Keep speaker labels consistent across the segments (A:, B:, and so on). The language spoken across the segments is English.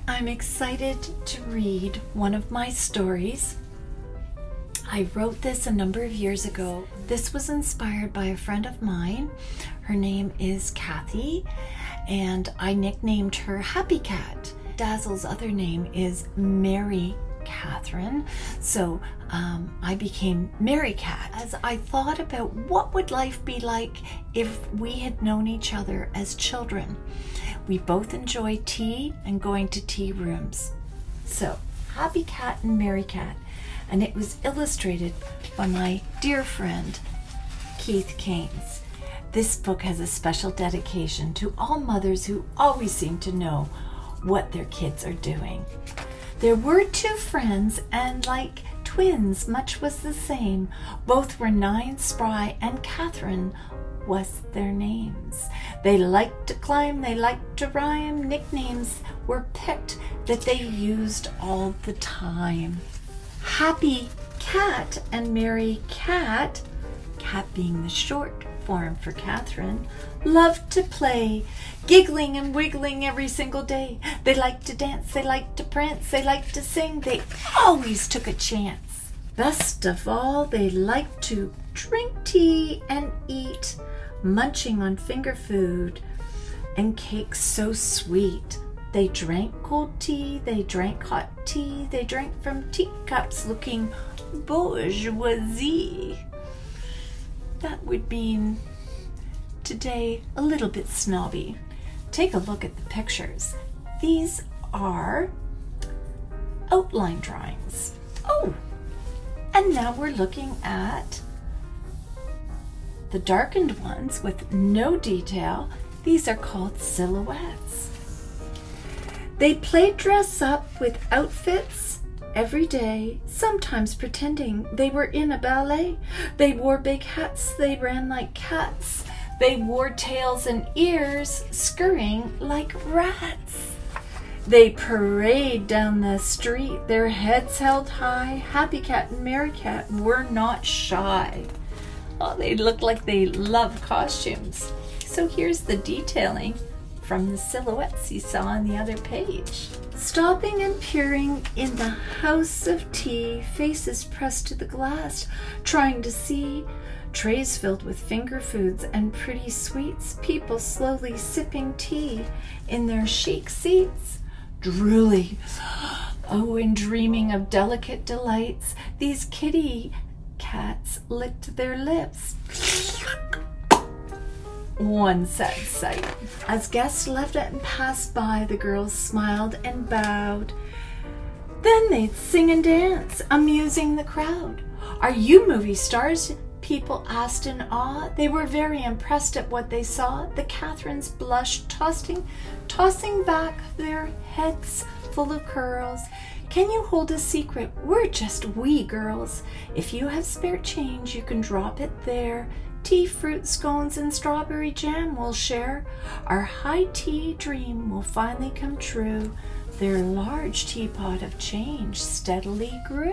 A: I'm excited to read one of my stories. I wrote this a number of years ago. This was inspired by a friend of mine. Her name is Kathy, and I nicknamed her Happy Cat. Dazzle's other name is Mary Catherine, so I became Mary Cat as I thought about what would life be like if we had known each other as children. We both enjoy tea and going to tea rooms. So, Happy Cat and Mary Cat. And it was illustrated by my dear friend, Keith Keynes. This book has a special dedication to all mothers who always seem to know what their kids are doing. There were two friends, and like twins, much was the same. Both were 9 spry, and Catherine was their names. They liked to climb, they liked to rhyme. Nicknames were picked that they used all the time. Happy Cat and Mary Cat, Cat being the short form for Catherine, loved to play, giggling and wiggling every single day. They liked to dance, they liked to prance, they liked to sing, they always took a chance. Best of all, they liked to drink tea and eat, munching on finger food and cakes so sweet. They drank cold tea, they drank hot tea, they drank from teacups looking bourgeoisie. That would mean today a little bit snobby. Take a look at the pictures. These are outline drawings. Oh, and now we're looking at the darkened ones with no detail. These are called silhouettes. They played dress up with outfits every day, sometimes pretending they were in a ballet. They wore big hats, they ran like cats. They wore tails and ears, scurrying like rats. They parade down the street, their heads held high. Happy Cat and Mary Cat were not shy. Oh, they look like they love costumes. So here's the detailing from the silhouettes you saw on the other page. Stopping and peering in the house of tea, faces pressed to the glass, trying to see. Trays filled with finger foods and pretty sweets, people slowly sipping tea in their chic seats. Drooling, oh, and dreaming of delicate delights, these kitty cats licked their lips. One sad sight. As guests left and passed by, the girls smiled and bowed. Then they'd sing and dance, amusing the crowd. Are you movie stars? People asked in awe. They were very impressed at what they saw. The Catherines blushed, tossing back their heads full of curls. Can you hold a secret? We're just wee girls. If you have spare change, you can drop it there. Tea, fruit, scones, and strawberry jam we'll share. Our high tea dream will finally come true. Their large teapot of change steadily grew.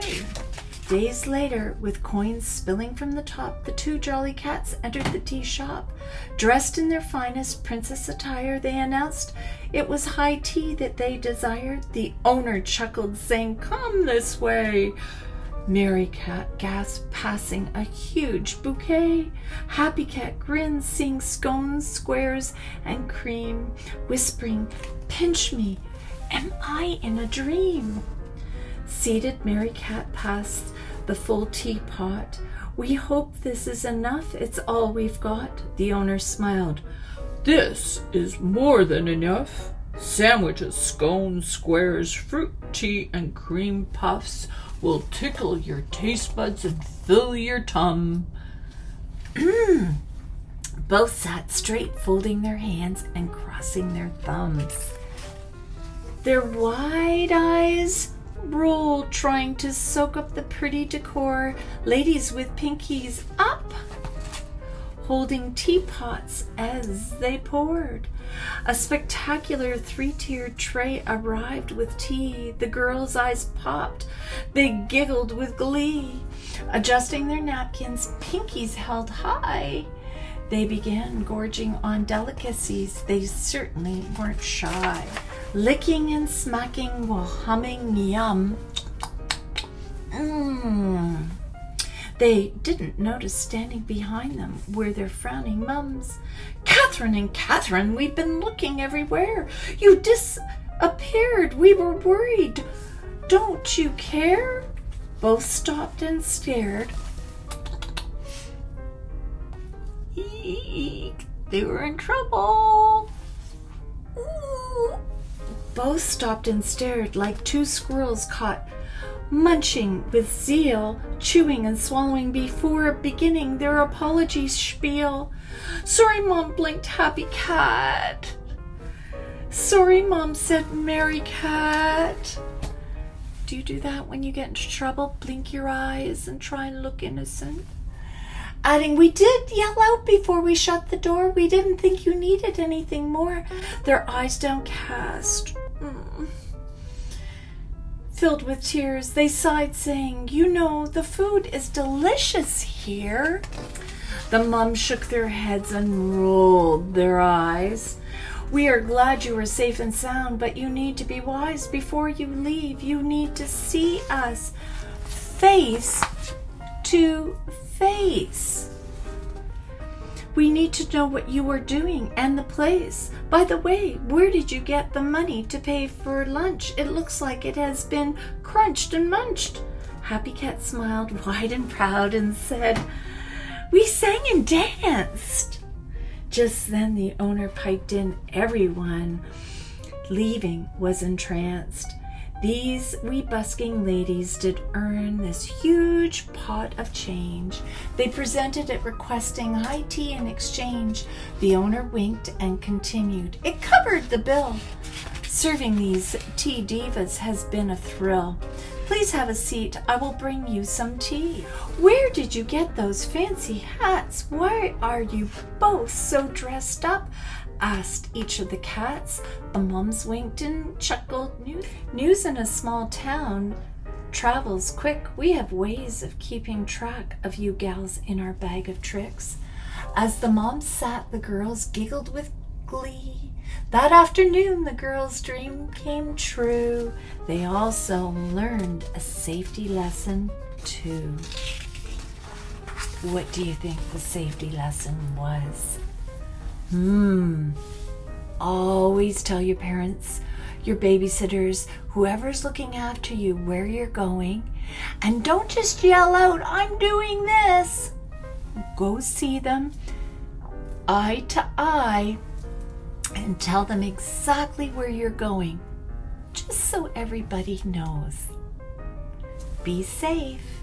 A: Days later, with coins spilling from the top, the two jolly cats entered the tea shop. Dressed in their finest princess attire, they announced it was high tea that they desired. The owner chuckled, saying, "Come this way." Mary Cat gasped, passing a huge bouquet. Happy Cat grinned, seeing scones, squares, and cream, whispering, "Pinch me, am I in a dream?" Seated, Mary Cat passed the full teapot. "We hope this is enough, it's all we've got." The owner smiled.
B: "This is more than enough. Sandwiches, scones, squares, fruit, tea, and cream puffs will tickle your taste buds and fill your tum."
A: Both sat straight, folding their hands and crossing their thumbs. Their wide eyes rolled, trying to soak up the pretty decor. Ladies with pinkies up, holding teapots as they poured. A spectacular 3-tiered tray arrived with tea. The girls' eyes popped. They giggled with glee. Adjusting their napkins, pinkies held high, they began gorging on delicacies. They certainly weren't shy. licking and smacking while humming yum. They didn't notice standing behind them were their frowning mums. Catherine and Catherine, we've been looking everywhere. You disappeared. We were worried. Don't you care? Both stopped and stared. Eek, they were in trouble. Ooh. Both stopped and stared like two squirrels caught munching with zeal, chewing and swallowing before beginning their apology spiel. Sorry, Mom, blinked Happy Cat. Sorry, Mom, said Merry Cat. Do you do that when you get into trouble? Blink your eyes and try and look innocent? Adding, we did yell out before we shut the door. We didn't think you needed anything more. Their eyes downcast. Filled with tears, they sighed, saying, you know, the food is delicious here. The mums shook their heads and rolled their eyes. We are glad you are safe and sound, but you need to be wise before you leave. You need to see us face to face. We need to know what you are doing and the place. By the way, where did you get the money to pay for lunch? It looks like it has been crunched and munched. Happy Cat smiled wide and proud and said, we sang and danced. Just then the owner piped in. Everyone leaving was entranced. These wee busking ladies did earn this huge pot of change. They presented it requesting high tea in exchange. The owner winked and continued, it covered the bill. Serving these tea divas has been a thrill. Please have a seat. I will bring you some tea. Where did you get those fancy hats? Why are you both so dressed up? Asked each of the cats. The mums winked and chuckled. News in a small town travels quick. We have ways of keeping track of you gals in our bag of tricks. As the moms sat, the girls giggled with glee. That afternoon, the girls' dream came true. They also learned a safety lesson too. What do you think the safety lesson was? Always tell your parents, your babysitters, whoever's looking after you where you're going. And don't just yell out, I'm doing this. Go see them eye to eye and tell them exactly where you're going, just so everybody knows. Be safe.